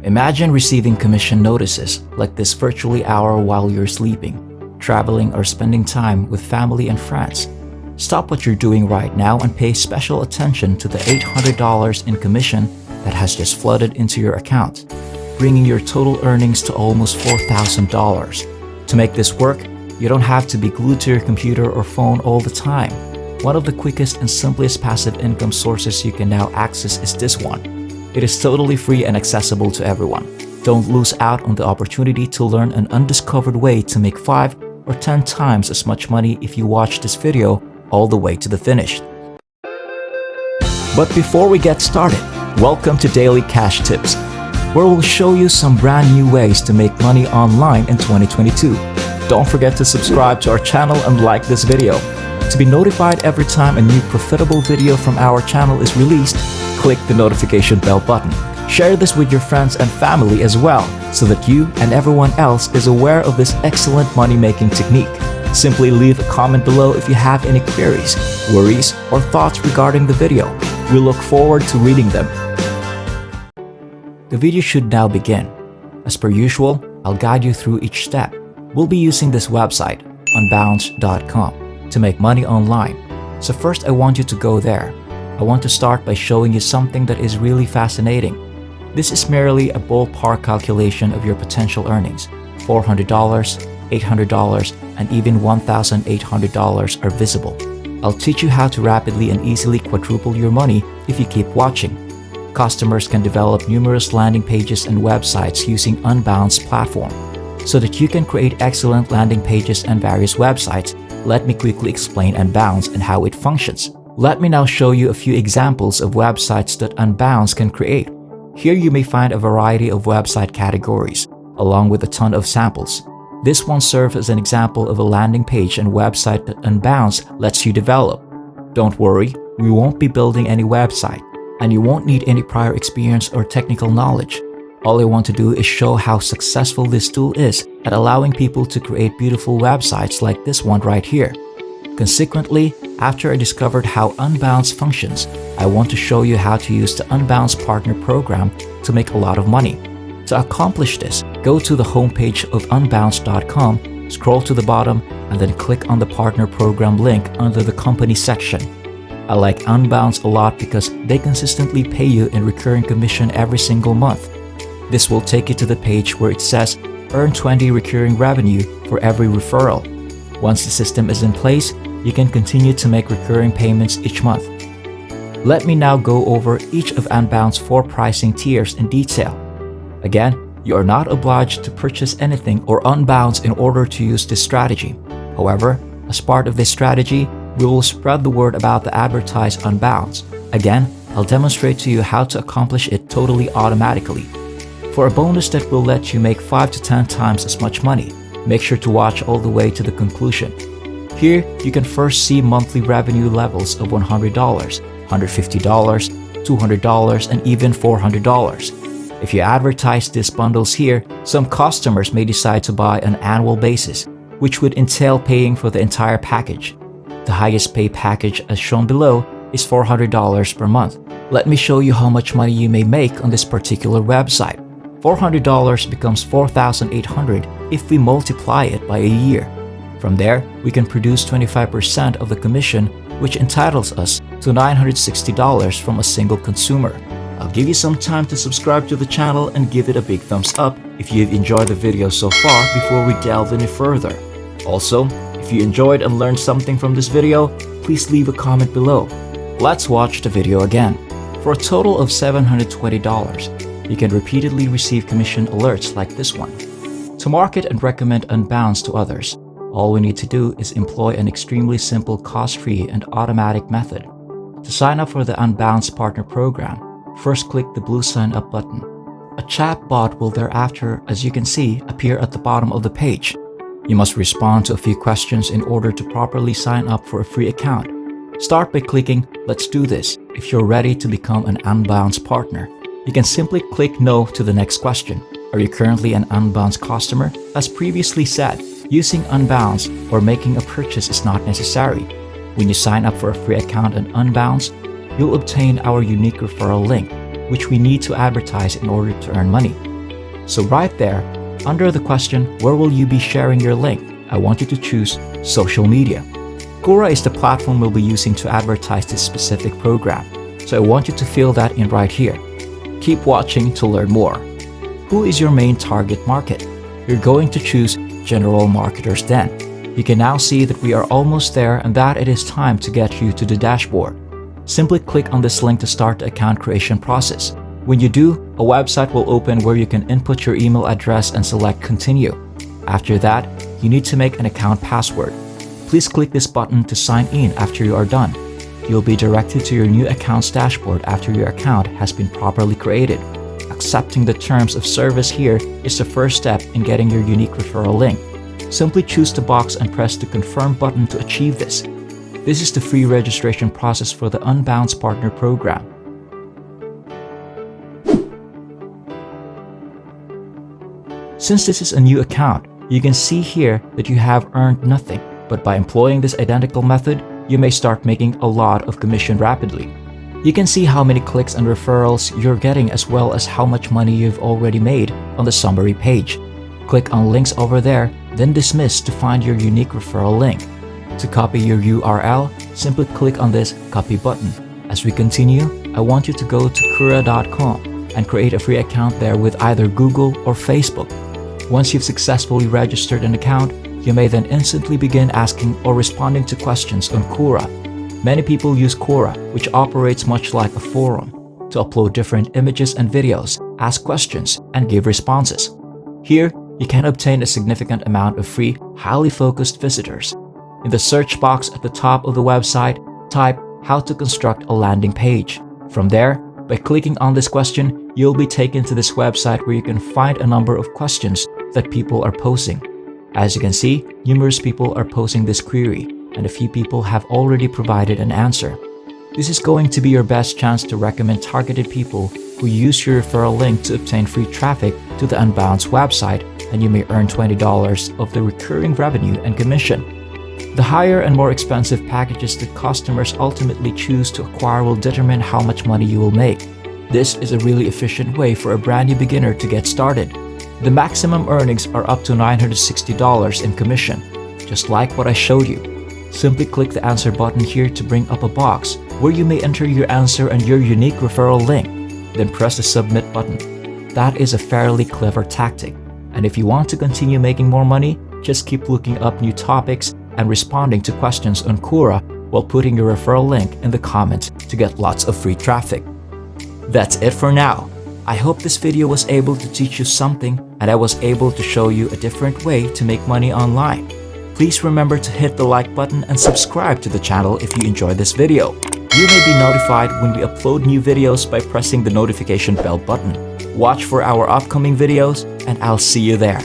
Imagine receiving commission notices like this virtually hour while you're sleeping, traveling, or spending time with family and friends. Stop what you're doing right now and pay special attention to the $800 in commission that has just flooded into your account, bringing your total earnings to almost $4,000. To make this work, you don't have to be glued to your computer or phone all the time. One of the quickest and simplest passive income sources you can now access is this one. It is totally free and accessible to everyone. Don't lose out on the opportunity to learn an undiscovered way to make 5 or 10 times as much money if you watch this video all the way to the finish. But before we get started, welcome to Daily Cash Tips, where we'll show you some brand new ways to make money online in 2022. Don't forget to subscribe to our channel and like this video. To be notified every time a new profitable video from our channel is released, click the notification bell button. Share this with your friends and family as well, so that you and everyone else is aware of this excellent money-making technique. Simply leave a comment below if you have any queries, worries, or thoughts regarding the video. We look forward to reading them. The video should now begin. As per usual, I'll guide you through each step. We'll be using this website, Unbalanced.com, to make money online. So first I want you to go there. I want to start by showing you something that is really fascinating. This is merely a ballpark calculation of your potential earnings. $400, $800, and even $1,800 are visible. I'll teach you how to rapidly and easily quadruple your money if you keep watching. Customers can develop numerous landing pages and websites using Unbalanced platform. So that you can create excellent landing pages and various websites, let me quickly explain Unbalanced and how it functions. Let me now show you a few examples of websites that Unbalanced can create. Here you may find a variety of website categories, along with a ton of samples. This one serves as an example of a landing page and website that Unbalanced lets you develop. Don't worry, we won't be building any website, and you won't need any prior experience or technical knowledge. All I want to do is show how successful this tool is at allowing people to create beautiful websites like this one right here. Consequently, after I discovered how Unbalanced functions, I want to show you how to use the Unbalanced Partner Program to make a lot of money. To accomplish this, go to the homepage of Unbalanced.com, scroll to the bottom, and then click on the Partner Program link under the Company section. I like Unbalanced a lot because they consistently pay you in recurring commission every single month. This will take you to the page where it says, earn 20 recurring revenue for every referral. Once the system is in place, you can continue to make recurring payments each month. Let me now go over each of Unbalanced's 4 pricing tiers in detail. Again, you are not obliged to purchase anything or Unbalanced in order to use this strategy. However, as part of this strategy, we will spread the word about the advertised Unbalanced. Again, I'll demonstrate to you how to accomplish it totally automatically. For a bonus that will let you make 5 to 10 times as much money, make sure to watch all the way to the conclusion. Here, you can first see monthly revenue levels of $100, $150, $200, and even $400. If you advertise these bundles here, some customers may decide to buy on an annual basis, which would entail paying for the entire package. The highest pay package, as shown below, is $400 per month. Let me show you how much money you may make on this particular website. $400 becomes $4,800 if we multiply it by a year. From there, we can produce 25% of the commission, which entitles us to $960 from a single consumer. I'll give you some time to subscribe to the channel and give it a big thumbs up if you've enjoyed the video so far before we delve any further. Also, if you enjoyed and learned something from this video, please leave a comment below. Let's watch the video again. For a total of $720, you can repeatedly receive commission alerts like this one. To market and recommend Unbalanced to others, all we need to do is employ an extremely simple, cost-free, and automatic method. To sign up for the Unbalanced Partner Program, first click the blue Sign Up button. A chat bot will thereafter, as you can see, appear at the bottom of the page. You must respond to a few questions in order to properly sign up for a free account. Start by clicking Let's do this if you're ready to become an Unbalanced partner. You can simply click No to the next question. Are you currently an Unbalanced customer? As previously said, using Unbalanced or making a purchase is not necessary. When you sign up for a free account on Unbalanced, you'll obtain our unique referral link, which we need to advertise in order to earn money. So right there, under the question, where will you be sharing your link? I want you to choose social media. Quora is the platform we'll be using to advertise this specific program. So I want you to fill that in right here. Keep watching to learn more. Who is your main target market? You're going to choose general marketers then. You can now see that we are almost there and that it is time to get you to the dashboard. Simply click on this link to start the account creation process. When you do, a website will open where you can input your email address and select continue. After that, you need to make an account password. Please click this button to sign in after you are done. You'll be directed to your new account's dashboard after your account has been properly created. Accepting the terms of service here is the first step in getting your unique referral link. Simply choose the box and press the confirm button to achieve this. This is the free registration process for the Unbalanced Partner Program. Since this is a new account, you can see here that you have earned nothing, but by employing this identical method, you may start making a lot of commission rapidly. You can see how many clicks and referrals you're getting as well as how much money you've already made on the summary page. Click on links over there, then dismiss to find your unique referral link. To copy your URL, simply click on this copy button. As we continue, I want you to go to Quora.com and create a free account there with either Google or Facebook. Once you've successfully registered an account, you may then instantly begin asking or responding to questions on Quora. Many people use Quora, which operates much like a forum, to upload different images and videos, ask questions, and give responses. Here, you can obtain a significant amount of free, highly focused visitors. In the search box at the top of the website, type how to construct a landing page. From there, by clicking on this question, you'll be taken to this website where you can find a number of questions that people are posing. As you can see, numerous people are posing this query, and a few people have already provided an answer. This is going to be your best chance to recommend targeted people who use your referral link to obtain free traffic to the Unbalanced website, and you may earn $20 of the recurring revenue and commission. The higher and more expensive packages that customers ultimately choose to acquire will determine how much money you will make. This is a really efficient way for a brand new beginner to get started. The maximum earnings are up to $960 in commission, just like what I showed you. Simply click the answer button here to bring up a box where you may enter your answer and your unique referral link, then press the submit button. That is a fairly clever tactic, and if you want to continue making more money, just keep looking up new topics and responding to questions on Quora while putting your referral link in the comments to get lots of free traffic. That's it for now. I hope this video was able to teach you something and I was able to show you a different way to make money online. Please remember to hit the like button and subscribe to the channel if you enjoyed this video. You may be notified when we upload new videos by pressing the notification bell button. Watch for our upcoming videos and I'll see you there.